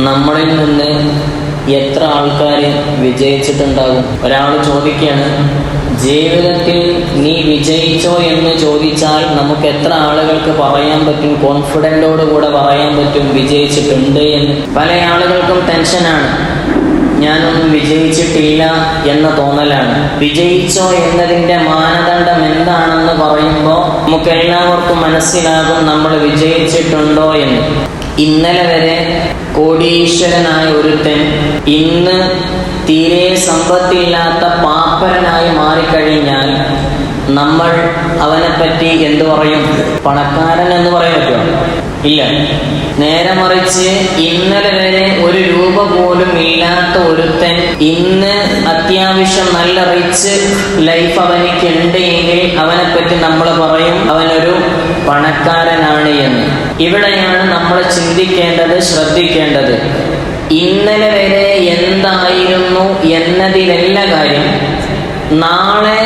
നമ്മളിൽ നിന്ന് എത്ര ആൾക്കാർ വിജയിച്ചിട്ടുണ്ടാകും? ഒരാൾ ചോദിക്കുകയാണ്, ജീവിതത്തിൽ നീ വിജയിച്ചോ എന്ന് ചോദിച്ചാൽ നമുക്ക് എത്ര ആളുകൾക്ക് പറയാൻ പറ്റും, കോൺഫിഡൻറ്റോടുകൂടെ പറയാൻ പറ്റും വിജയിച്ചിട്ടുണ്ട് എന്ന്? പല ആളുകൾക്കും ടെൻഷനാണ്, ഞാനൊന്നും വിജയിച്ചിട്ടില്ല എന്ന തോന്നലാണ്. വിജയിച്ചോ എന്നതിൻ്റെ മാനദണ്ഡം എന്താണെന്ന് പറയുമ്പോൾ നമുക്ക് എല്ലാവർക്കും മനസ്സിലാകും നമ്മൾ വിജയിച്ചിട്ടുണ്ടോ എന്ന്. ഇന്നലെ വരെ കോടീശ്വരനായ ഒരുത്തൻ ഇന്ന് തീരെ സമ്പത്തില്ലാത്ത പാപ്പരനായി മാറിക്കഴിഞ്ഞാൽ നമ്മൾ അവനെപ്പറ്റി എന്തു പറയും? പണക്കാരൻ എന്ന് പറയാൻ പറ്റുമോ? ഇല്ല. നേരെ മറിച്ച് ഇന്നലെ വരെ ഒരു രൂപ പോലും ഇല്ലാത്ത ഒരുത്തൻ ഇന്ന് അത്യാവശ്യം നല്ല റിച്ച് ലൈഫ് അവനിക്കുണ്ട് എങ്കിൽ അവനെപ്പറ്റി നമ്മൾ പറയും അവനൊരു പണക്കാരനാണ് എന്ന്. ഇവിടെയാണ് നമ്മൾ ചിന്തിക്കേണ്ടത്, ശ്രദ്ധിക്കേണ്ടത്. ഇന്നലെ വരെ എന്തായിരുന്നു എന്നതിലല്ല കാര്യം, നാളെ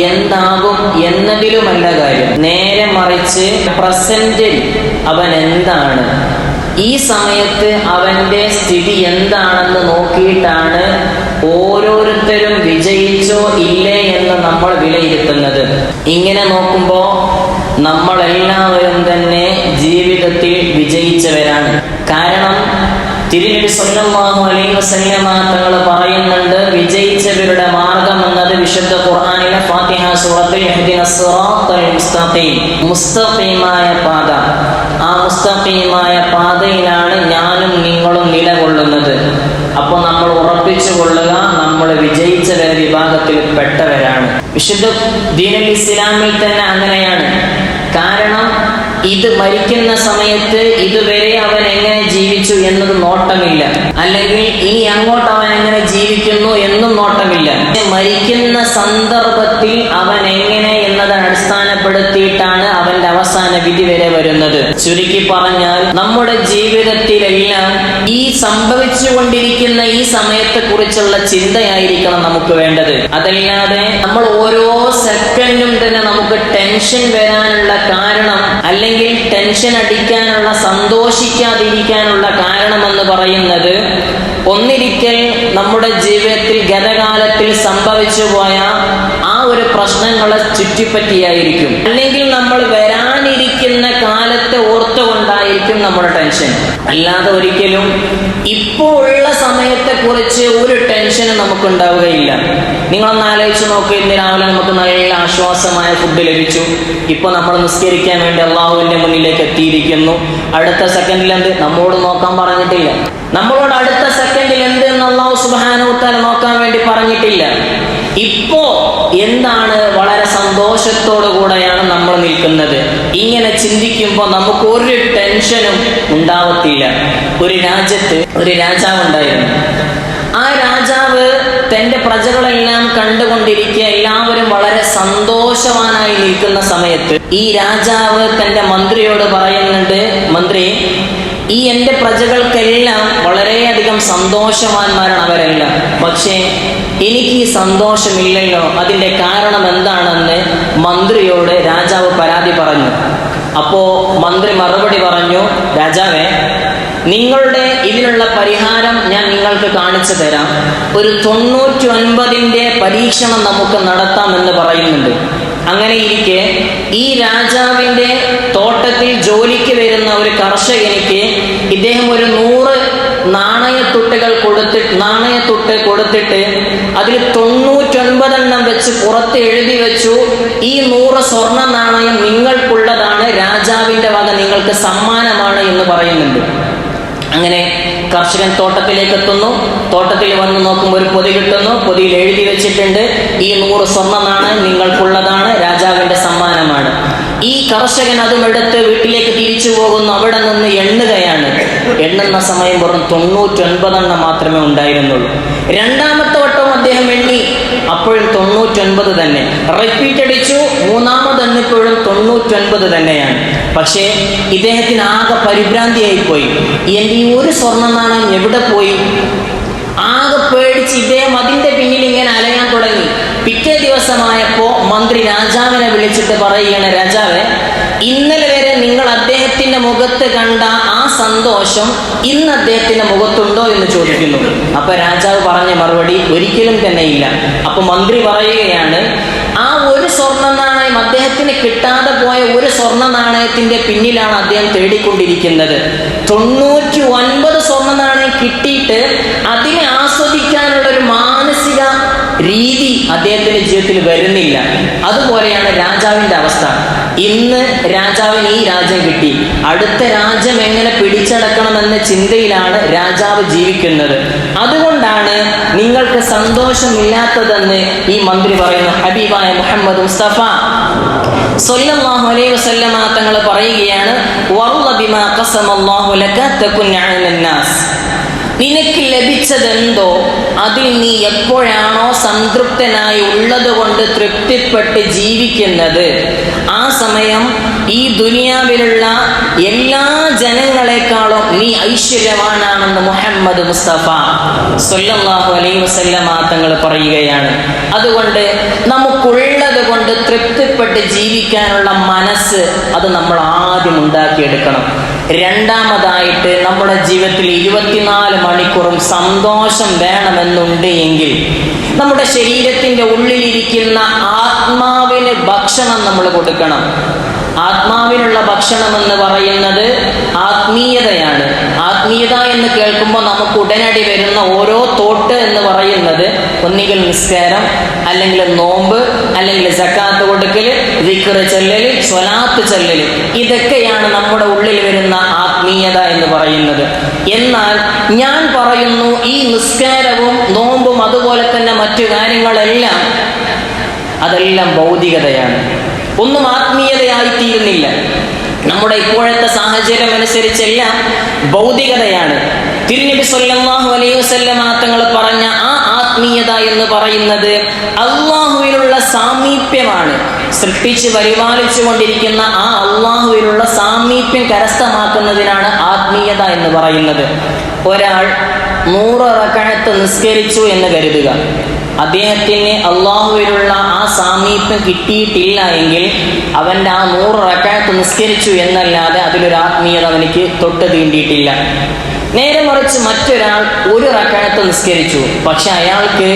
എന്താകും എന്നതിലുമല്ല കാര്യം. നേരെ മറിച്ച് പ്രസന്റിൽ അവൻ എന്താണ്, ഈ സമയത്ത് അവൻ്റെ സ്ഥിതി എന്താണെന്ന് നോക്കിയിട്ടാണ് ഓരോരുത്തരും വിജയിച്ചോ ഇല്ലേ എന്ന് നമ്മൾ വിലയിരുത്തുന്നത്. ഇങ്ങനെ നോക്കുമ്പോൾ നമ്മളെല്ലാവരും തന്നെ ജീവിതത്തിൽ വിജയിച്ചവരാണ്. കാരണം തിരുനബി സല്ലല്ലാഹു അലൈഹി വസല്ലമ തങ്ങൾ പറയുന്നുണ്ട്, വിജയിച്ചവരുടെ മാർഗം എന്നത് വിശുദ്ധ ഖുർആനിലെ ഫാത്തിഹ സൂറത്തിൽ ഇഹ്ദിനസ് സിറാത്തൽ മുസ്തഖീം, മുസ്തഖീമായ പാത, ആ മുസ്തഖീമായ പാതയിലാണ് ഞാനും നിങ്ങളും നിലകൊള്ളുന്നത്. അപ്പോൾ നമ്മൾ ഉറപ്പിച്ചു കൊള്ളുക, നമ്മൾ വിജയിച്ചവരുടെ വിഭാഗത്തിൽ പെട്ടവരാണ്. വിശുദ്ധ ദീനുൽ ഇസ്ലാമിൽ തന്നെ അങ്ങനെയാണ്. കാരണം ഇത് മരിക്കുന്ന സമയത്ത് ഇതുവരെ അവൻ എങ്ങനെ ജീവിച്ചു എന്നത് നോട്ടമില്ല, അല്ലെങ്കിൽ ഇനി അങ്ങോട്ട് അവൻ എങ്ങനെ ജീവിക്കുന്നു എന്നും നോട്ടമില്ല. മരിക്കുന്ന സന്ദർഭത്തിൽ അവൻ എങ്ങനെ എന്നത് അടിസ്ഥാനപ്പെടുത്തിയിട്ടാണ് അവന്റെ അവസാന വിധി വരെ വരുന്നത്. ചുരുക്കി പറഞ്ഞാൽ നമ്മുടെ ജീവിതത്തിലെല്ലാം ഈ സംഭവിച്ചുകൊണ്ടിരിക്കുന്ന ഈ സമയത്തെ കുറിച്ചുള്ള ചിന്തയായിരിക്കണം നമുക്ക് വേണ്ടത്. അതല്ലാതെ നമ്മൾ ഓരോ സെക്കൻഡും തന്നെ നമുക്ക് ടെൻഷൻ വരാനുള്ള കാരണം, അല്ലെങ്കിൽ ടെൻഷൻ അടിക്കാനുള്ള, സന്തോഷിക്കാതിരിക്കാനുള്ള കാരണമെന്ന് പറയുന്നത് ഒന്നിരിക്കൽ നമ്മുടെ ജീവിതത്തിൽ ഗതകാലത്തിൽ സംഭവിച്ചു പോയ ആ ഒരു പ്രശ്നങ്ങളെ ചുറ്റിപ്പറ്റിയായിരിക്കും, അല്ലെങ്കിൽ നമ്മൾ വരാനിരിക്കുന്ന കാലത്തെ ഓർത്തുകൊണ്ടായിരിക്കും നമ്മുടെ ടെൻഷൻ. അല്ലാതെ ഒരിക്കലും ഇപ്പോൾ ഉള്ള സമയത്തെ കുറിച്ച് ഒരു ടെൻഷനും നമുക്ക് ഉണ്ടാവുകയില്ല. നിങ്ങളൊന്ന് ആലോചിച്ച് നോക്ക്, ഇന്ന് രാവിലെ നമുക്ക് നല്ല ആശ്വാസമായ ഫുഡ് ലഭിച്ചു, ഇപ്പൊ നമ്മൾ നിസ്കരിക്കാൻ വേണ്ടി അള്ളാഹുവിന്റെ മുന്നിലേക്ക് എത്തിയിരിക്കുന്നു. അടുത്ത സെക്കൻഡിൽ എന്ത് നമ്മോട് നോക്കാൻ പറഞ്ഞിട്ടില്ല, നമ്മളോട് അടുത്ത സെക്കൻഡിൽ എന്ത് എന്ന് അള്ളാഹു സുബ്ഹാനഹു വ തആല നോക്കാൻ വേണ്ടി പറഞ്ഞിട്ടില്ല. ഇപ്പോ എന്താണ്, വളരെ സന്തോഷത്തോടു കൂടെയാണ് നമ്മൾ നിൽക്കുന്നത്. ഇങ്ങനെ ചിന്തിക്കുമ്പോൾ നമുക്ക് ഒരു ടെൻഷനും ഉണ്ടാവത്തില്ല. ഒരു രാജ്യത്ത് ഒരു രാജാവ് ഉണ്ടായിരുന്നു. ആ രാജാവ് തന്റെ പ്രജകളെല്ലാം കണ്ടുകൊണ്ടിരിക്കുക, എല്ലാവരും വളരെ സന്തോഷവാനായി നിൽക്കുന്ന സമയത്ത് ഈ രാജാവ് തന്റെ മന്ത്രിയോട് പറയുന്നുണ്ട്, മന്ത്രി, ഈ എൻ്റെ പ്രജകൾക്കെല്ലാം വളരെയധികം സന്തോഷവാന്മാരാണ് അവരെല്ലാം, പക്ഷേ എനിക്ക് ഈ സന്തോഷമില്ലല്ലോ, അതിൻ്റെ കാരണം എന്താണെന്ന് മന്ത്രിയോട് രാജാവ് പരാതി പറഞ്ഞു. അപ്പോൾ മന്ത്രി മറുപടി പറഞ്ഞു, രാജാവേ, നിങ്ങളുടെ ഇതിനുള്ള പരിഹാരം ഞാൻ നിങ്ങൾക്ക് കാണിച്ചു തരാം. ഒരു 99ന്റെ പരീക്ഷണം നമുക്ക് നടത്താമെന്ന് പറയുന്നുണ്ട്. അങ്ങനെ ഇരിക്കെ ഈ രാജാവിൻ്റെ തോട്ടത്തിൽ ജോലിക്ക് വരുന്ന ഒരു കർഷകനിക്ക് ഇദ്ദേഹം ഒരു 100 നാണയത്തുട്ട് കൊടുത്തിട്ട് അതിൽ 99 വെച്ച് പുറത്ത് എഴുതി വെച്ചു, ഈ 100 സ്വർണ്ണ നാണയം നിങ്ങൾക്കുള്ളതാണ്, രാജാവിൻ്റെ വക നിങ്ങൾക്ക് സമ്മാനമാണ് എന്ന് പറയുന്നുണ്ട്. അങ്ങനെ കർഷകൻ തോട്ടത്തിലേക്ക് എത്തുന്നു. തോട്ടത്തിൽ വന്ന് നോക്കുമ്പോൾ ഒരു പൊതി കിട്ടുന്നു. പൊതിയിൽ എഴുതി വെച്ചിട്ടുണ്ട്, ഈ 100 സ്വർണ്ണ നാണയം നിങ്ങൾക്കുള്ളതാണ്, രാജാവിന്റെ സമ്മാനമാണ്. ഈ കർഷകൻ അതും എടുത്ത് വീട്ടിലേക്ക് തിരിച്ചു പോകുന്നു. അവിടെ നിന്ന് എണ്ണുകയാണ്. എണ്ണുന്ന സമയം വെറും 99 മാത്രമേ ഉണ്ടായിരുന്നുള്ളൂ. രണ്ടാമത്തെ വട്ടവും അദ്ദേഹം എണ്ണി, അപ്പോഴും 99 തന്നെ. റിപ്പീറ്റ് അടിച്ചു, മൂന്നാമത് എണ്ണിപ്പോഴും 99 തന്നെയാണ്. പക്ഷേ ഇദ്ദേഹത്തിന് ആകെ പരിഭ്രാന്തിയായി പോയി. എൻ്റെ ഈ ഒരു സ്വർണ്ണ നാണയം എവിടെ പോയി? ആകെ പേടിച്ച് ഇദ്ദേഹം അതിൻ്റെ പിന്നിൽ ഇങ്ങനെ അലയാൻ തുടങ്ങി. പിറ്റേ ദിവസമായപ്പോൾ മന്ത്രി രാജാവിനെ വിളിച്ചിട്ട് പറയുകയാണ്, രാജാവേ, ഇന്നലെ വരെ നിങ്ങൾ അദ്ദേഹത്തിന് അദ്ദേഹത്തിന്റെ മുഖത്ത് കണ്ട ആ സന്തോഷം ഇന്ന് അദ്ദേഹത്തിന്റെ മുഖത്തുണ്ടോ എന്ന് ചോദിക്കുന്നു. അപ്പൊ രാജാവ് പറഞ്ഞ മറുപടി ഒരിക്കലും തന്നെ ഇല്ല. അപ്പൊ മന്ത്രി പറയുകയാണ്, ആ ഒരു സ്വർണ്ണ നാണയം, അദ്ദേഹത്തിന് കിട്ടാതെ പോയ ഒരു സ്വർണ്ണ നാണയത്തിന്റെ പിന്നിലാണ് അദ്ദേഹം തേടിക്കൊണ്ടിരിക്കുന്നത്. 99 സ്വർണ്ണ നാണയം കിട്ടിയിട്ട് അതിനെ ആസ്വദിക്കാനുള്ള ഒരു മാനസിക രീതി അദ്ദേഹത്തിന്റെ ജീവിതത്തിൽ വരുന്നില്ല. അതുപോലെയാണ് രാജാവിന്റെ അവസ്ഥ. ഇന്ന് രാജാവിന് ഈ രാജ്യം കിട്ടി, അടുത്ത രാജ്യം എങ്ങനെ പിടിച്ചടക്കണമെന്ന ചിന്തയിലാണ് രാജാവ് ജീവിക്കുന്നത്. അതുകൊണ്ടാണ് നിങ്ങൾക്ക് സന്തോഷമില്ലാത്തതെന്ന് ഈ മന്ത്രി പറയുന്നു. ഹബീബായ മുഹമ്മദ് മുസ്തഫ സ്വല്ലല്ലാഹു അലൈഹി വസല്ലമ തങ്ങൾ പറയുകയാണ്, വറള ബിമാ ഖസമല്ലാഹു ലക തകുൻ അലന്നാസ്. നിനക്ക് ലഭിച്ചതെന്തോ അതിൽ നീ എപ്പോഴാണോ സംതൃപ്തനായി ഉള്ളത് കൊണ്ട് തൃപ്തിപ്പെട്ട് ജീവിക്കുന്നത്, ആ സമയം ഈ ദുനിയാവിലുള്ള എല്ലാ ജനങ്ങളെക്കാളും നീ ഐശ്വര്യവാനാണെന്ന് മുഹമ്മദ് മുസ്തഫ സ്വല്ലല്ലാഹു അലൈഹി വസല്ലമ തങ്ങൾ പറയുകയാണ്. അതുകൊണ്ട് നമുക്കുള്ളത് കൊണ്ട് തൃപ്തിപ്പെട്ട് ജീവിക്കാനുള്ള മനസ്സ് അത് നമ്മൾ ആദ്യം ഉണ്ടാക്കിയെടുക്കണം. രണ്ടാമതായിട്ട് നമ്മുടെ ജീവിതത്തിൽ 24 മണിക്കൂറും സന്തോഷം വേണമെന്നുണ്ട് എങ്കിൽ നമ്മുടെ ശരീരത്തിന്റെ ഉള്ളിലിരിക്കുന്ന ആത്മാവിന് ഭക്ഷണം നമ്മൾ കൊടുക്കണം. ആത്മാവിനുള്ള ഭക്ഷണം എന്ന് പറയുന്നത് ആത്മീയതയാണ്. ആത്മീയത എന്ന് കേൾക്കുമ്പോൾ നമുക്ക് ഉടനടി വരുന്ന ഓരോ തോട്ട് എന്ന് പറയുന്നത് ഒന്നുകിൽ നിസ്കാരം, അല്ലെങ്കിൽ നോമ്പ്, അല്ലെങ്കിൽ സക്കാത്ത് കൊടുക്കല്, ദിക്ർ ചൊല്ലല്, സ്വലാത്ത് ചൊല്ലല്, ഇതൊക്കെയാണ് നമ്മുടെ ഉള്ളിൽ വരുന്ന ആത്മീയത എന്ന് പറയുന്നത്. എന്നാൽ ഞാൻ പറയുന്നു, ഈ നിസ്കാരവും നോമ്പും അതുപോലെ തന്നെ മറ്റു കാര്യങ്ങളെല്ലാം അതെല്ലാം ഭൗതികതയാണ്, ഒന്നും ആത്മീയതയായി തീരുന്നില്ല. നമ്മുടെ ഇപ്പോഴത്തെ സാഹചര്യം അനുസരിച്ചെല്ലാം ഭൗതികതയാണ്. തിരുനബി സ്വല്ലല്ലാഹു അലൈഹി വസല്ലമ തങ്ങൾ പറഞ്ഞ ആ ആത്മീയത എന്ന് പറയുന്നത് അള്ളാഹുവിലുള്ള സാമീപ്യമാണ്. സൃഷ്ടിച്ച് പരിപാലിച്ചു കൊണ്ടിരിക്കുന്ന ആ അള്ളാഹുവിലുള്ള സാമീപ്യം കരസ്ഥമാക്കുന്നതിനാണ് ആത്മീയത എന്ന് പറയുന്നത്. ഒരാൾ 100 റക്അത്ത് നിസ്കരിച്ചു എന്ന് കരുതുക. അദ്ദേഹത്തിന് അള്ളാഹുവിലുള്ള ആ സാമീപ്യം കിട്ടിയിട്ടില്ല എങ്കിൽ അവൻ്റെ ആ 100 റക്അത്ത് നിസ്കരിച്ചു എന്നല്ലാതെ അതിലൊരു ആത്മീയത അവനിക്ക് തൊട്ട് തീണ്ടിയിട്ടില്ല. നേരെ മറിച്ച് മറ്റൊരാൾ 1 റക്അത്ത് നിസ്കരിച്ചു, പക്ഷെ അയാൾക്ക്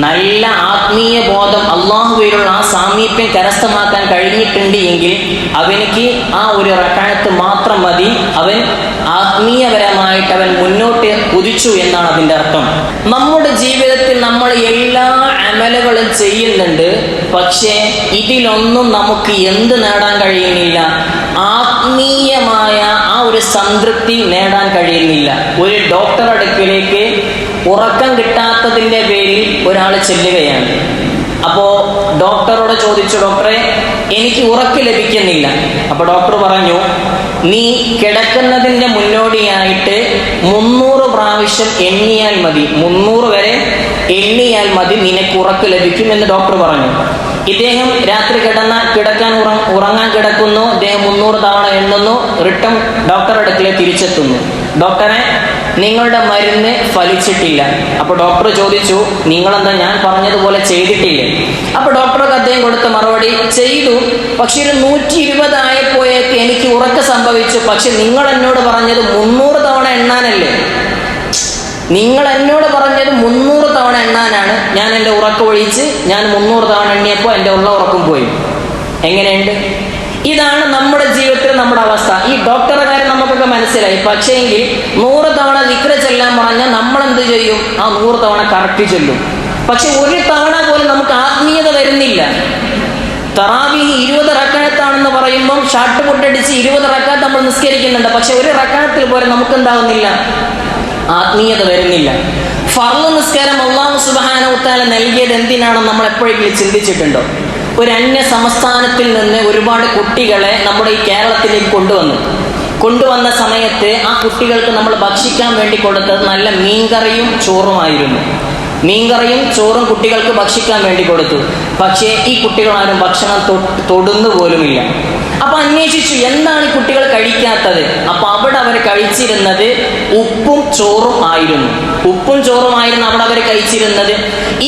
നല്ല ആത്മീയ ബോധം, അള്ളാഹുവിലുള്ള ആ സാമീപ്യം കരസ്ഥമാക്കാൻ കഴിഞ്ഞിട്ടുണ്ട് എങ്കിൽ അവനിക്ക് ആ 1 റക്അത്ത് മാത്രം മതി. അവൻ ആത്മീയപരമായിട്ട് അവൻ മുന്നോട്ട് കുതിച്ചു എന്നാണ് അതിൻ്റെ അർത്ഥം. നമ്മുടെ ജീവിതത്തിൽ നമ്മൾ എല്ലാ അമലുകളും ചെയ്യുന്നുണ്ട്, പക്ഷേ ഇതിലൊന്നും നമുക്ക് എന്ത് നേടാൻ കഴിയുന്നില്ല? ആത്മീയമായ ആ ഒരു സംതൃപ്തി നേടാൻ കഴിയുന്നില്ല. ഒരു ഡോക്ടർ അടുക്കിലേക്ക് ഉറക്കം കിട്ടാത്തതിൻ്റെ പേരിൽ ഒരാൾ ചെല്ലുകയാണ്. അപ്പോൾ ഡോക്ടറോട് ചോദിച്ചു, ഡോക്ടറെ എനിക്ക് ഉറക്കം ലഭിക്കുന്നില്ല. അപ്പോൾ ഡോക്ടർ പറഞ്ഞു, നീ കിടക്കുന്നതിൻ്റെ മുന്നോടിയായിട്ട് 300 പ്രാവശ്യം എണ്ണിയാൽ മതി, 300 വരെ എണ്ണിയാൽ മതി, നിനക്ക് ഉറക്കം ലഭിക്കും എന്ന് ഡോക്ടർ പറഞ്ഞു. ഇദ്ദേഹം രാത്രി ഉറങ്ങാൻ കിടക്കുന്നു. ഇദ്ദേഹം 300 തവണ എണ്ണുന്നു. റിട്ടേൺ ഡോക്ടറുടെ അടുക്കലേക്ക് തിരിച്ചെത്തുന്നു. ഡോക്ടറെ, നിങ്ങളുടെ മരുന്ന് ഫലിച്ചിട്ടില്ല. അപ്പോൾ ഡോക്ടർ ചോദിച്ചു, നിങ്ങളെന്താ ഞാൻ പറഞ്ഞതുപോലെ ചെയ്തിട്ടില്ലേ? അപ്പോൾ ഡോക്ടർക്ക് അദ്ദേഹം കൊടുത്ത മറുപടി, ചെയ്തു, പക്ഷെ ഒരു 120 ആയപ്പോഴേക്ക് എനിക്ക് ഉറക്കം സംഭവിച്ചു. പക്ഷെ നിങ്ങൾ എന്നോട് പറഞ്ഞത് 300 തവണ എണ്ണാനല്ലേ? നിങ്ങൾ എന്നോട് പറഞ്ഞത് 300 തവണ എണ്ണാനാണ്. ഞാൻ എൻ്റെ ഉറക്കം ഒഴിച്ച് ഞാൻ 300 തവണ എണ്ണിയപ്പോൾ എൻ്റെ ഉള്ള ഉറക്കം പോയി. എങ്ങനെയുണ്ട്? ഇതാണ് നമ്മുടെ ജീവിതത്തിൽ നമ്മുടെ അവസ്ഥ. ഈ ഡോക്ടറുടെ കാര്യം നമുക്കൊക്കെ മനസ്സിലായി. പക്ഷേ എങ്കിൽ 100 തവണ ദിക്ർ ചെല്ലാൻ പറഞ്ഞാൽ നമ്മൾ എന്ത് ചെയ്യും? ആ 100 തവണ കറക്റ്റ് ചൊല്ലും. പക്ഷെ ഒരു തവണ പോലും നമുക്ക് ആത്മീയത വരുന്നില്ല. തറാവീഹ് 20 റക്അത്താണെന്ന് പറയുമ്പം ഷാട്ട് പൊട്ടടിച്ച് 20 റക്അത്ത് നമ്മൾ നിസ്കരിക്കുന്നുണ്ട്. പക്ഷെ ഒരു റക്അത്തിൽ പോലെ നമുക്ക് എന്താകുന്നില്ല? ആത്മീയത വരുന്നില്ല. ഫർള് നിസ്കാരം അല്ലാഹു സുബ്ഹാനഹു വ തആല നൽകിയത് എന്തിനാണെന്ന് നമ്മൾ എപ്പോഴെങ്കിലും ചിന്തിച്ചിട്ടുണ്ടോ? ഒരു അന്യ സംസ്ഥാനത്തിൽ നിന്ന് ഒരുപാട് കുട്ടികളെ നമ്മുടെ ഈ കേരളത്തിലേക്ക് കൊണ്ടുവന്ന സമയത്ത് ആ കുട്ടികൾക്ക് നമ്മൾ ഭക്ഷിക്കാൻ വേണ്ടി കൊടുത്തത് നല്ല മീൻകറിയും ചോറുമായിരുന്നു. മീൻകറിയും ചോറും കുട്ടികൾക്ക് ഭക്ഷിക്കാൻ വേണ്ടി കൊടുത്തു. പക്ഷേ ഈ കുട്ടികളാരും ഭക്ഷണം തൊടുന്നു പോലുമില്ല. അപ്പൊ അന്വേഷിച്ചു, എന്താണ് ഈ കുട്ടികൾ കഴിക്കാത്തത്? അപ്പൊ അവിടെ അവർ കഴിച്ചിരുന്നത് ഉപ്പും ചോറും ആയിരുന്നു. ഉപ്പും ചോറുമായിരുന്നു അവിടെ അവർ കഴിച്ചിരുന്നത്.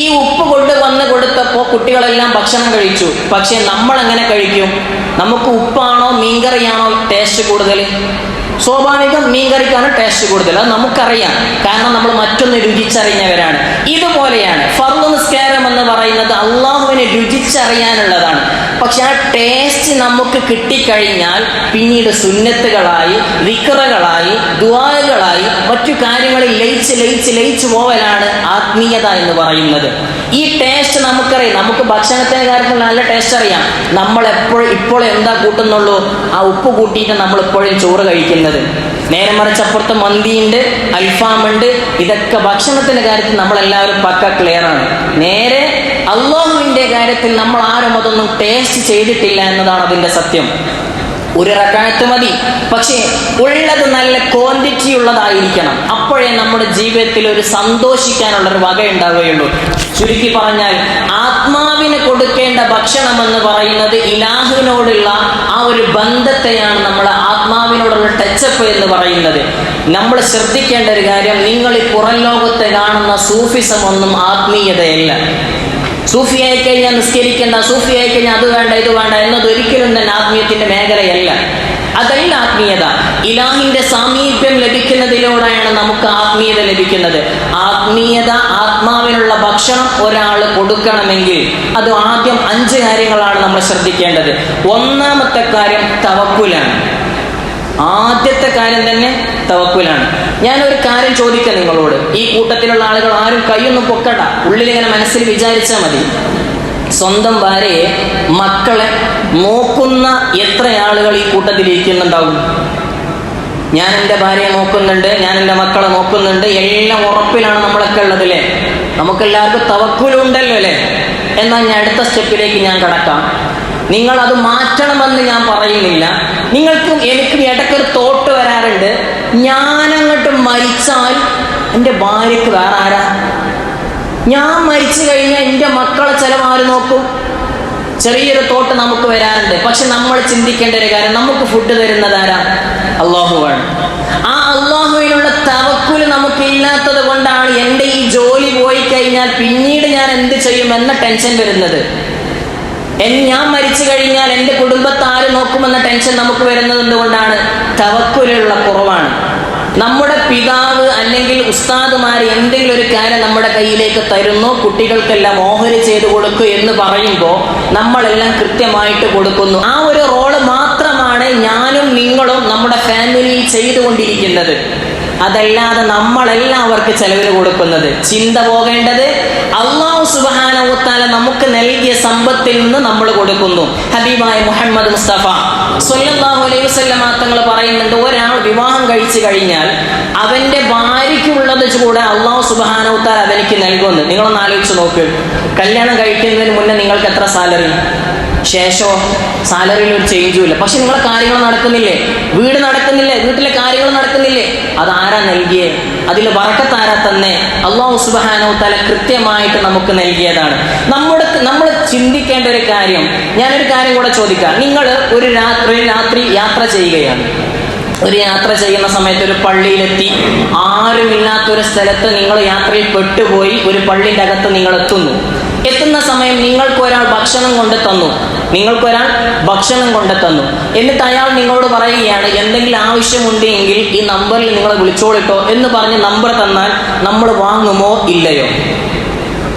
ഈ ഉപ്പ് കൊണ്ടുവന്ന് കൊടുത്തപ്പോൾ കുട്ടികളെല്ലാം ഭക്ഷണം കഴിച്ചു. പക്ഷെ നമ്മൾ എങ്ങനെ കഴിക്കും? നമുക്ക് ഉപ്പാണോ മീൻകറിയാണോ ടേസ്റ്റ് കൂടുതൽ? സ്വാഭാവികം മീൻകറിക്കാണ് ടേസ്റ്റ് കൂടുതൽ, അത് നമുക്കറിയാം. കാരണം നമ്മൾ മറ്റൊന്ന് രുചിച്ചറിഞ്ഞവരാണ്. ഇതുപോലെയാണ് ഫർദ് നിസ്കാരം എന്ന് പറയുന്നത് അള്ളാഹുവിനെ രുചിച്ചറിയാനുള്ളതാണ്. പക്ഷെ ആ ടേസ്റ്റ് നമുക്ക് കിട്ടിക്കഴിഞ്ഞാൽ പിന്നീട് സുന്നത്തുകളായി, ദിക്റുകളായി, ദുആകളായി മറ്റു കാര്യങ്ങളിൽ ലയിച്ച് പോവലാണ് ആത്മീയത എന്ന് പറയുന്നത്. ഈ ടേസ്റ്റ് നമുക്കറിയാം. നമുക്ക് ഭക്ഷണത്തിന്റെ കാര്യത്തിൽ നല്ല ടേസ്റ്റ് അറിയാം. നമ്മൾ ഇപ്പോൾ എന്താ കൂട്ടുന്നുള്ളൂ? ആ ഉപ്പ് കൂട്ടിയിട്ട് നമ്മൾ ഇപ്പോഴും ചോറ് കഴിക്കുന്നത്. നേരെ മറിച്ച് അപ്പുറത്ത് മന്തിയുണ്ട്, അൽഫാമുണ്ട്. ഇതൊക്കെ ഭക്ഷണത്തിന്റെ കാര്യത്തിൽ നമ്മളെല്ലാവരും പക്ക ക്ലിയർ ആണ്. നേരെ അള്ളാഹുവിന്റെ കാര്യത്തിൽ നമ്മൾ ആരും അതൊന്നും ടേസ്റ്റ് ചെയ്തിട്ടില്ല എന്നതാണ് അതിന്റെ സത്യം. ഒരു റക്അത്ത് മതി, പക്ഷേ ഉള്ളത് നല്ല ക്വാണ്ടിറ്റി ഉള്ളതായിരിക്കണം. അപ്പോഴേ നമ്മുടെ ജീവിതത്തിൽ ഒരു സന്തോഷിക്കാനുള്ളൊരു വക ഉണ്ടാവുകയുള്ളൂ. ചുരുക്കി പറഞ്ഞാൽ ആത്മാവിന് കൊടുക്കേണ്ട ഭക്ഷണം എന്ന് പറയുന്നത് ഇലാഹിനോടുള്ള ആ ഒരു ബന്ധത്തെയാണ് നമ്മൾ ആത്മാവിനോടുള്ള ടച്ചപ്പ് എന്ന് പറയുന്നത്. നമ്മൾ ശ്രദ്ധിക്കേണ്ട ഒരു കാര്യം, നിങ്ങൾ ഈ പുറം ലോകത്തെ കാണുന്ന സൂഫിസം ഒന്നും ആത്മീയതയല്ല. സൂഫിയായി കഴിഞ്ഞാൽ നിസ്കരിക്കേണ്ട, സൂഫിയായി കഴിഞ്ഞാൽ അത് വേണ്ട ഇത് വേണ്ട എന്നത് ഒരിക്കലും തന്നെ ആത്മീയത്തിന്റെ മേഖലയല്ല. അതല്ല ആത്മീയത. ഇലാഹിന്റെ സാമീപ്യം ലഭിക്കുന്നതിലൂടെയാണ് നമുക്ക് ആത്മീയത ലഭിക്കുന്നത്. ആത്മീയത, ആത്മാവിനുള്ള ഭക്ഷണം ഒരാൾ കൊടുക്കണമെങ്കിൽ അത് ആദ്യം 5 കാര്യങ്ങളാണ് നമ്മൾ ശ്രദ്ധിക്കേണ്ടത്. ഒന്നാമത്തെ കാര്യം തവക്കുലാണ്. ആദ്യത്തെ കാര്യം തന്നെ തവക്കുലാണ്. ഞാനൊരു കാര്യം ചോദിക്കാം നിങ്ങളോട്. ഈ കൂട്ടത്തിലുള്ള ആളുകൾ ആരും കൈയൊന്നും പൊക്കണ്ട, ഉള്ളിലിങ്ങനെ മനസ്സിൽ വിചാരിച്ചാൽ മതി. സ്വന്തം ഭാര്യയെ, മക്കളെ നോക്കുന്ന എത്ര ആളുകൾ ഈ കൂട്ടത്തിൽ ഇരിക്കുന്നുണ്ടാവും? ഞാൻ എൻ്റെ ഭാര്യയെ നോക്കുന്നുണ്ട്, ഞാൻ എൻ്റെ മക്കളെ നോക്കുന്നുണ്ട്, എല്ലാം ഉറപ്പിലാണ് നമ്മളൊക്കെ ഉള്ളത് അല്ലേ? നമുക്കെല്ലാവർക്കും തവക്കുലുണ്ടല്ലോ അല്ലേ? എന്നാൽ ഞാൻ അടുത്ത സ്റ്റെപ്പിലേക്ക് ഞാൻ കടക്കാം. നിങ്ങൾ അത് മാറ്റണമെന്ന് ഞാൻ പറയുന്നില്ല. നിങ്ങൾക്കും എനിക്കും ഇടയ്ക്കൊരു തോട്ട് വരാറുണ്ട്, ഞാനങ്ങോട്ട് മരിച്ചാൽ എൻ്റെ ഭാര്യക്ക് വേറെ ആരാ? ഞാൻ മരിച്ചു കഴിഞ്ഞാൽ എൻ്റെ മക്കളെ ചിലവാര് നോക്കും? ചെറിയൊരു തോട്ട് നമുക്ക് വരാറുണ്ട്. പക്ഷെ നമ്മൾ ചിന്തിക്കേണ്ട ഒരു കാര്യം, നമുക്ക് ഫുഡ് തരുന്നത് ആരാ? അള്ളാഹുവാണ്. ആ അള്ളാഹുവിനുള്ള തവക്കുല് നമുക്ക് ഇല്ലാത്തത് കൊണ്ടാണ് എൻ്റെ ഈ ജോലി പോയി കഴിഞ്ഞാൽ പിന്നീട് ഞാൻ എന്ത് ചെയ്യും എന്ന ടെൻഷൻ വരുന്നത്. ഞാൻ മരിച്ചു കഴിഞ്ഞാൽ എൻ്റെ കുടുംബത്തെ ആര് നോക്കുമെന്ന ടെൻഷൻ നമുക്ക് വരുന്നത് എന്തുകൊണ്ടാണ്? തവക്കുലുള്ള കുറവാണ്. നമ്മുടെ പിതാവ് അല്ലെങ്കിൽ ഉസ്താദുമാർ എന്തെങ്കിലും ഒരു കാര്യം നമ്മുടെ കയ്യിലേക്ക് തരുന്നു, കുട്ടികൾക്കെല്ലാം ഓഹരി ചെയ്ത് കൊടുക്കൂ എന്ന് പറയുമ്പോൾ നമ്മളെല്ലാം കൃത്യമായിട്ട് കൊടുക്കുന്നു. ആ ഒരു റോള് മാത്രമാണ് ഞാനും നിങ്ങളും നമ്മുടെ ഫാമിലിയിൽ ചെയ്തുകൊണ്ടിരിക്കുന്നത്. അതല്ലാതെ നമ്മളെല്ലാവർക്ക് ചെലവിന് കൊടുക്കുന്നത്. ചിന്ത പോകേണ്ടത് അല്ലാഹു സുബ്ഹാനഹു വ തആല നമുക്ക് നൽകിയ സമ്പത്തിൽ നിന്ന് നമ്മൾ കൊടുക്കുന്നു. ഹബീബായ മുഹമ്മദ് മുസ്തഫ സ്വല്ലല്ലാഹു അലൈഹി വസല്ലം തങ്ങൾ പറയുന്നുണ്ട്, ഒരാൾ വിവാഹം കഴിച്ചു കഴിഞ്ഞാൽ അവന്റെ ഭാര്യയ്ക്കുള്ളത് കൂടെ അല്ലാഹു സുബ്ഹാനഹു വ തആല അവനിക്ക് നൽകുന്നു. നിങ്ങളൊന്ന് ആലോചിച്ച് നോക്ക്. കല്യാണം കഴിക്കുന്നതിന് മുന്നേ നിങ്ങൾക്ക് എത്ര സാലറി? ശേഷം സാലറിയിൽ ഒരു ചേഞ്ചും ഇല്ല. പക്ഷെ നിങ്ങളെ കാര്യങ്ങൾ നടക്കുന്നില്ലേ? വീട് നടക്കുന്നില്ലേ? വീട്ടിലെ കാര്യങ്ങൾ നടക്കുന്നില്ലേ? അതാരാ നൽകിയേ? അതിൽ ബറക്കത്ത് ആരാ തന്നെ? അല്ലാഹു സുബ്ഹാനഹു വ തആല കൃത്യമായിട്ട് നമുക്ക് നൽകിയതാണ്. നമ്മൾ ചിന്തിക്കേണ്ട ഒരു കാര്യം, ഞാനൊരു കാര്യം കൂടെ ചോദിക്കാം. നിങ്ങൾ ഒരു രാത്രി യാത്ര ചെയ്യുകയാണ്. ഒരു യാത്ര ചെയ്യുന്ന സമയത്ത് ഒരു പള്ളിയിലെത്തി, ആരുമില്ലാത്തൊരു സ്ഥലത്ത് നിങ്ങൾ യാത്രയിൽ പെട്ടുപോയി. ഒരു പള്ളിൻ്റെ അകത്ത് നിങ്ങൾ എത്തുന്ന സമയം നിങ്ങൾക്കൊരാൾ ഭക്ഷണം കൊണ്ട് തന്നു. എന്നിട്ട് അയാൾ നിങ്ങളോട് പറയുകയാണ്, എന്തെങ്കിലും ആവശ്യമുണ്ട് എങ്കിൽ ഈ നമ്പറിൽ നിങ്ങൾ വിളിച്ചോളിട്ടോ എന്ന് പറഞ്ഞ് നമ്പർ തന്നാൽ നമ്മൾ വാങ്ങുമോ ഇല്ലയോ?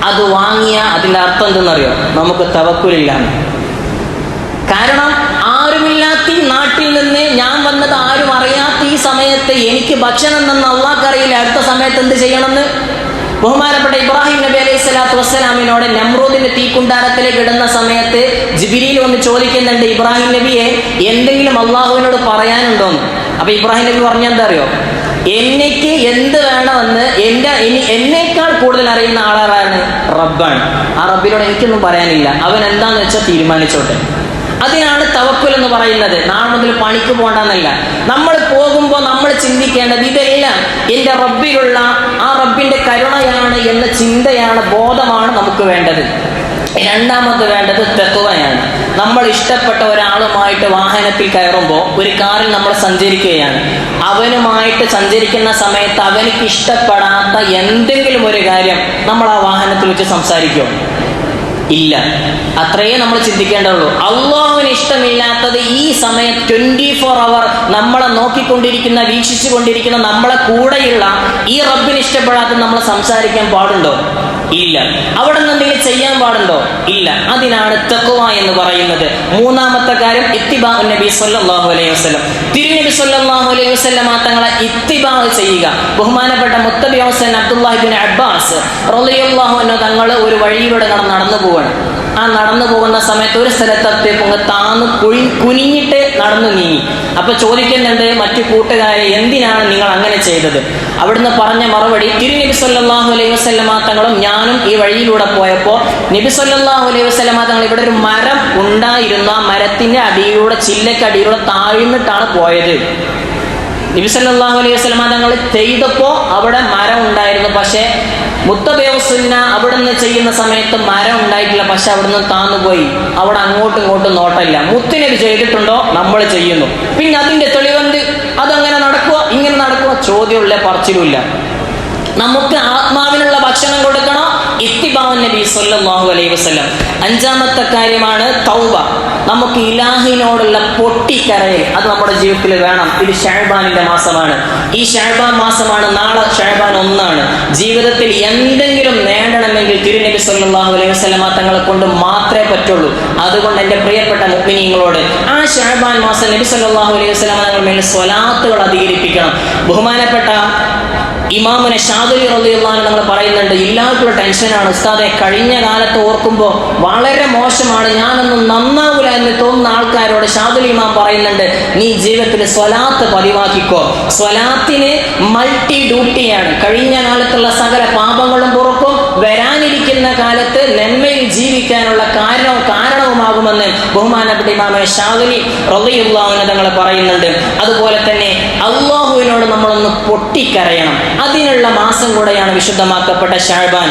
അത് വാങ്ങിയ അതിൻ്റെ അർത്ഥം എന്തെന്നറിയോ? നമുക്ക് തവക്കുലില്ല. കാരണം ആരുമില്ലാത്ത ഈ നാട്ടിൽ നിന്ന് ഞാൻ വന്നത് ആരും അറിയാത്ത ഈ സമയത്ത് എനിക്ക് ഭക്ഷണം തന്ന അള്ളാഹ്ക്കറിയില്ല അടുത്ത സമയത്ത് എന്ത് ചെയ്യണമെന്ന്. ബഹുമാനപ്പെട്ട ഇബ്രാഹിം നബി അലൈഹി സ്വലാത്തു വസ്സലാമിനോട് നമ്രൂദിന്റെ തീക്കുണ്ടാരത്തിലേക്ക് ഇടുന്ന സമയത്ത് ജിബ്രീൽ വന്ന് ചോദിക്കുന്നുണ്ട്, ഇബ്രാഹിം നബിയെ എന്തെങ്കിലും അള്ളാഹുവിനോട് പറയാനുണ്ടോന്ന്. അപ്പൊ ഇബ്രാഹിം നബി പറഞ്ഞെന്താ അറിയോ? എനിക്ക് എന്ത് വേണമെന്ന് എന്നേക്കാൾ കൂടുതൽ അറിയുന്ന ആളാണ് റബ്ബാണ്. ആ റബ്ബിനോട് എനിക്കൊന്നും പറയാനില്ല, അവൻ എന്താന്ന് വെച്ചാൽ തീരുമാനിച്ചോട്ടെ. അതിനാണ് തവക്കുൽ എന്ന് പറയുന്നത്. നാളെ മുതൽ പണിക്ക് പോകണ്ടെന്നല്ല. നമ്മൾ പോകുമ്പോൾ നമ്മൾ ചിന്തിക്കേണ്ടത് ഇതെല്ലാം എൻ്റെ റബ്ബിലുള്ള ആ റബ്ബിന്റെ കരുണയാണ് എന്ന ചിന്തയാണ്, ബോധമാണ് നമുക്ക് വേണ്ടത്. രണ്ടാമത് വേണ്ടത് തഖ്വയാണ്. നമ്മൾ ഇഷ്ടപ്പെട്ട ഒരാളുമായിട്ട് വാഹനത്തിൽ കയറുമ്പോൾ, ഒരു കാറിൽ നമ്മൾ സഞ്ചരിക്കുകയാണ്, അവനുമായിട്ട് സഞ്ചരിക്കുന്ന സമയത്ത് അവനിക്ക് ഇഷ്ടപ്പെടാത്ത എന്തെങ്കിലും ഒരു കാര്യം നമ്മൾ ആ വാഹനത്തിൽ വെച്ച് സംസാരിക്കുമോ? ഇല്ല. അത്രയേ നമ്മൾ ചിന്തിക്കേണ്ടതുള്ളൂ. അള്ളാഹുവിന് ഇഷ്ടമില്ലാത്തത് ഈ സമയം 24 hour നമ്മളെ നോക്കിക്കൊണ്ടിരിക്കുന്ന, വീക്ഷിച്ചു കൊണ്ടിരിക്കുന്ന, നമ്മളെ കൂടെയുള്ള ഈ റബ്ബിന് ഇഷ്ടപ്പെടാത്തത് നമ്മൾ സംസാരിക്കാൻ പാടുണ്ടോ? ഇല്ല. അവിടെ നിന്ന് എന്തെങ്കിലും ചെയ്യാൻ പാടുണ്ടോ? ഇല്ല. അതിനാണ് തഖ്വ എന്ന് പറയുന്നത്. മൂന്നാമത്തെ കാര്യം ഇത്തിബാ നബി സല്ലല്ലാഹു അലൈഹി വസല്ലം. തിരുനബി സല്ലല്ലാഹു അലൈഹി വസല്ലം തങ്ങളെ ഇത്തിബാ ചെയ്യുക. ബഹുമാനപ്പെട്ട മുത്തബി ഹുസൈൻ അബ്ദുല്ലാഹി ഇബ്നു അബ്ബാസ് റളിയല്ലാഹു അൻഹു തങ്ങൾ ഒരു വഴിയിലൂടെ നടന്നു പോവാണ്. ആ നടന്നു പോകുന്ന സമയത്ത് ഒരു സ്ഥലത്തെത്തിയപ്പോൾ താന്ന് കുനിഞ്ഞിട്ട് നടന്നു നീങ്ങി. അപ്പൊ ചോദിക്കുന്നുണ്ട് മറ്റു കൂട്ടുകാരെ, എന്തിനാണ് നിങ്ങൾ അങ്ങനെ ചെയ്തത്? അവിടുന്ന് പറഞ്ഞ മറുപടി, തിരുനബി സല്ലല്ലാഹു അലൈഹി വസല്ലം തങ്ങളും ഞാനും ഈ വഴിയിലൂടെ പോയപ്പോൾ നബി സല്ലല്ലാഹു അലൈഹി വസല്ലം തങ്ങൾ ഇവിടെ ഒരു മരം ഉണ്ടായിരുന്നു, ആ മരത്തിന്റെ അടിയിലൂടെ, ചില്ലക്കടിയിലൂടെ താഴ്ന്നിട്ടാണ് പോയത്. നബി സല്ലല്ലാഹു അലൈഹി വസല്ലം തങ്ങൾ ചെയ്തപ്പോൾ അവിടെ മരം ഉണ്ടായിരുന്നു, പക്ഷെ മുത്തബിഉസുന്ന അവിടുന്ന് ചെയ്യുന്ന സമയത്ത് മരം ഉണ്ടായിട്ടില്ല, പക്ഷെ അവിടുന്ന് താന്നുപോയി. അവിടെ അങ്ങോട്ടും ഇങ്ങോട്ടും നോട്ടമില്ല. മുത്തുനബി ചെയ്തിട്ടുണ്ടോ? നമ്മൾ ചെയ്യുന്നു. പിന്നെ അതിന്റെ തെളിവെന്ത്? അതങ്ങനെ നടക്കുക, ഇങ്ങനെ നടക്കുക? ചോദ്യമില്ല, പറച്ചിലുമില്ല. നമുക്ക് ആത്മാവിനുള്ള ഭക്ഷണം കൊടുക്കണോ? ഇത്തിബാഉൻ നബി സല്ലല്ലാഹു അലൈഹി വസല്ലം. അഞ്ചാമത്തെ കാര്യമാണ് തൗബ. നമുക്ക് ഇലാഹിനോടുള്ള പൊട്ടിക്കരയൽ, അത് നമ്മുടെ ജീവിതത്തിൽ വേണം. ഇത് ശഅബാനിന്റെ മാസമാണ്. ഈ ശഅബാൻ മാസമാണ്, നാളെ ശഅബാൻ 1. ജീവിതത്തിൽ എന്തെങ്കിലും നേടണമെങ്കിൽ തിരുനബി സല്ലല്ലാഹു അലൈഹി വസല്ലം തങ്ങളെ കൊണ്ട് മാത്രമേ പറ്റുള്ളൂ. അതുകൊണ്ട് എൻ്റെ പ്രിയപ്പെട്ട മുഅ്മിനീങ്ങളോട് ആ ശഅബാൻ മാസം നബി സല്ലല്ലാഹു അലൈഹി വസല്ലം തങ്ങളുടെ മേൽ സ്വലാത്തുകൾ അധികരിപ്പിക്കണം. ബഹുമാനപ്പെട്ട ഇമാമുന ഷാദുലി റളിയല്ലാഹു അൻഹു നമ്മൾ പറയുന്നുണ്ട്, എല്ലാവർക്കും ടെൻഷനാണ് ഉസ്താദെ, കഴിഞ്ഞ കാലത്ത് ഓർക്കുമ്പോൾ വളരെ മോശമാണ്, ഞാനൊന്നും നന്നാവില്ല എന്ന് തോന്നുന്ന ആൾക്കാരോട് ഷാദുലി ഇമാം പറയുന്നുണ്ട്, നീ ജീവിതത്തിൽ സ്വലാത്ത് പതിവാക്കിക്കോ. സ്വലാത്തിന് മൾട്ടി ഡ്യൂട്ടിയാണ്. കഴിഞ്ഞ കാലത്തുള്ള സകല പാപങ്ങളും പുറക്കും, വരാനിരിക്കുന്ന കാലത്ത് നന്മയിൽ ജീവിക്കാനുള്ള കാരണവുമാകുമെന്ന് ബഹുമാനപ്പെട്ട ഇമാം ഷാദുലി റളിയല്ലാഹു അൻഹു തങ്ങൾ പറയുന്നുണ്ട്. അതുപോലെ തന്നെ അള്ളാഹുവിനോട് നമ്മളൊന്ന് പൊട്ടിക്കരയണം. അതിനുള്ള മാസം കൂടെയാണ് വിശുദ്ധമാക്കപ്പെട്ട ശഅബാൻ.